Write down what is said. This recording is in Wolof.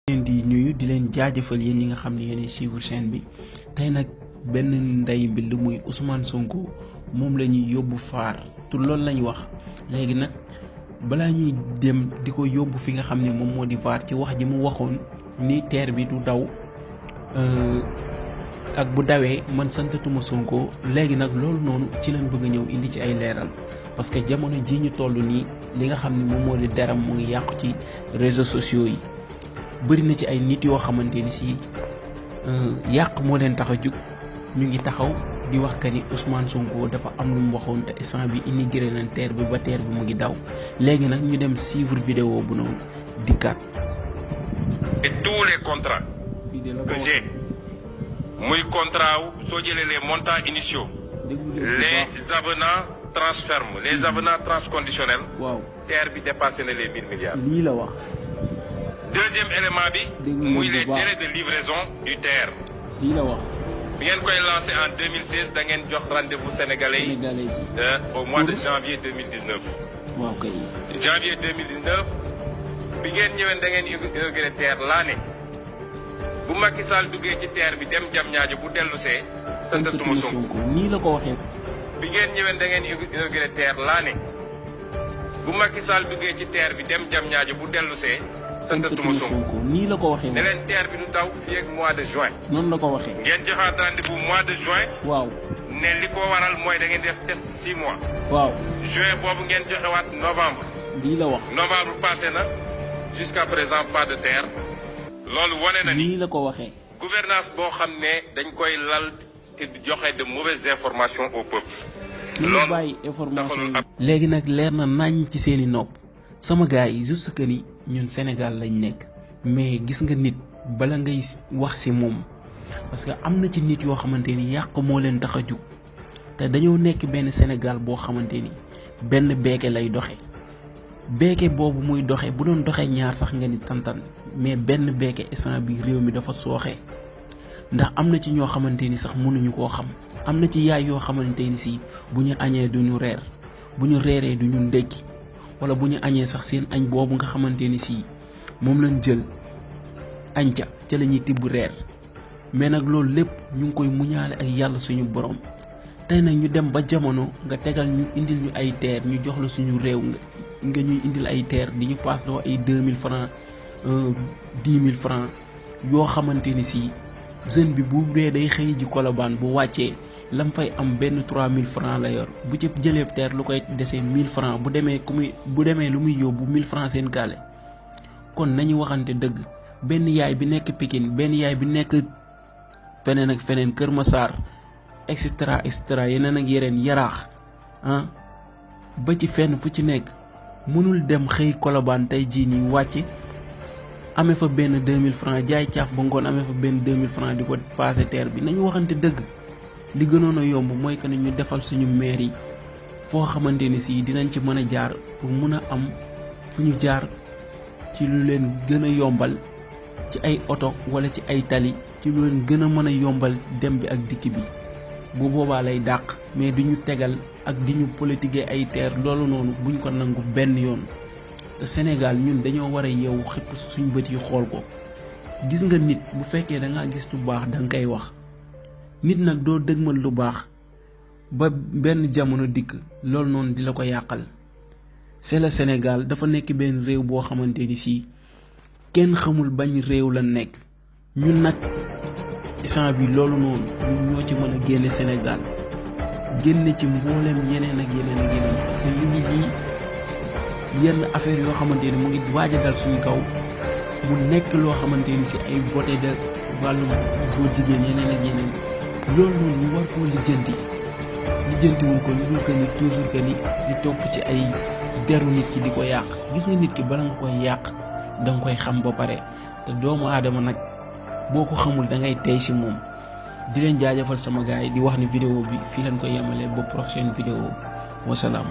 leen di nuyu di leen jaajëfal yéen ñi nga xam ne yéen suivre chaîne bi tey nag benn ndey mbill muy Ousmane Sonko moom la ñuy yóbbu faar te loolu lañ wax léegi nag balaa ñuy dem di ko yóbbu fi nga xam ne moom moo di faar ci wax ji mu waxoon ni teer bi du daw ak bu dawee man santatuma Sonko léegi nag loolu noonu ci lañ bëgg a ñëw indi ci ay leeral parce que jamono ji ñu toll nii li nga xam ne moom moo di deram mu ngi yàqu ci réseaux sociaux yi bëri na ci ay nit yoo xamante ni si yàq moo leen tax a jug ñu ngi taxaw di wax que ni Ousmane Sonko dafa am lu mu waxoon te instant bi immigré nañ teer bi ba teer bi mu ngi daw léegi nag ñu dem suivre vidéo bu noonu dikkaat. Et tous les contrats que j'ai muy contrat wu soo jëlee les montants initiaux les avenants transferme les avenants transconditionnels teer bi dépassé na les 1000 milliards. lii la wax. Deuxième élément bi muy les délais de livraison du TER. lii la wax. bi ngeen koy lancé en 2016 da ngeen jox rendez-vous sénégalais yi au mois de janvier 2019. waaw kay. janvier 2019 bi ngeen ñëwee da ngeen inauguré TER laa ne bu Macky Sall duggee ci TER bi dem Diamniadio bu dellu see santatuma Sonko. nii la ko waxee. bi ngeen ñëwee da ngeen inauguré TER laa ne bu Macky Sall duggee ci TER bi dem Diamniadio bu dellu see santatuma Sonko. nii la ko waxee. ne leen TER bi du daw fii ak mois de juin. noonu la ko waxee. ngeen joxaat rendez-vous mois de juin. waaw. ne li ko waral mooy da ngeen def test 6 mois. waaw. juin boobu ngeen joxewaat novembre. lii la wax. novembre passé na jusqu'à présent pas de TER. loolu wane na ni nii la ko waxee. gouvernance boo xam ne dañ koy lal te di joxe de mauvaises informations au peuple. loolu bàyyi information yi. léegi nag leer na naññ ci seeni nopp sama gars yi juste que ni ñun Sénégal lañ nekk mais gis nga nit bala ngay wax ci moom parce que am na ci nit yoo xamante ni yàq moo leen tax a jug te dañoo nekk benn Sénégal boo xamante ni benn beeke lay doxe beeke boobu muy doxe bu doon doxee ñaar sax nga ni tantan mais benn beeke instant bi réew mi dafa sooxe ndax am na ci ñoo xamante ni sax mënuñu koo xam am na ci yaay yoo xamante ni si bu ñu añee duñu reer bu ñu reeree duñu ndékki wala bu ñu añee sax seen añ boobu nga xamante ni si moom lañ jël añ ca la ñuy tibb reer mais nag loolu lépp ñu ngi koy muñaale ak yàlla suñu borom tey nag ñu dem ba jamono nga tegal ñu indil ñu ay teer ñu jox la suñu réew nga ñuy indil ay teer di ñu paas loo ay 2000 francs 10 000 francs yoo xamante ni si jeune bi bu dee day xëy ji Colobane bu wàccee lam fay am benn 3000 francs la yor bu ci jëlee teer lu koy desee 1000 francs bu demee lu muy yóbbu 1000 francs seen gaale kon nañu waxante dëgg benn yaay bi nekk Pikine benn yaay bi nekk feneen ak feneen Kër Massar et cetera yeneen ak yeneen Yaraax ba ci fenn fu ci nekk mënul dem xëy Colobane tey jii nii wàcc amee fa benn 2000 francs jaay caaf ba ngoon amee fa benn 2000 francs di ko passé teer bi nañu waxante dëgg li gënoon a yomb mooy que ne ñu defal suñu maire yi foo xamante ni si dinañ ci mën a jaar pour mun a am fu ñu jaar ci lu leen gën a yombal ci ay oto wala ci ay tali ci lu leen gën a mën a yombal dem bi ak dikk bi bu boobaa lay dàq mais du ñu tegal ak di ñu politiquer ay teer loolu noonu buñ ko nangu benn yoon te Sénégal ñun dañoo war a yeewu xëpp suñu bët yi xool ko gis nga nit bu fekkee da ngaa gis lu baax da nga koy wax nit nag doo dëgmal lu baax ba benn jamono dikk loolu noonu di la ko yàqal c'est le Sénégal dafa nekk benn réew boo xamante ni si kenn xamul bañ réew la nekk ñun nag instant bi loolu noonu ñun ñoo ci mën a génne Sénégal génne ci mbooleem yeneen ak yeneen parce que ñu ngi ji yenn affaire yoo xamante ni mu ngi waaj a dal suñu kaw mu nekk loo xamante ni si ay voté de wàllu góor jigéen yeneen ak yeneen loolu noonu ñu war koo lijjantiwuñ ko lu que ni toujours que ni di topp ci ay deru nit ki di ko yàq gis nga nit ki bala nga koy yàq danga koy xam ba pare te doomu aadama nag boo ko xamul da ngay tey si moom di leen jaajëfal sama gars yi di wax ni vidéo bi fii leen ko yemalee ba prochaine vidéo wasalaam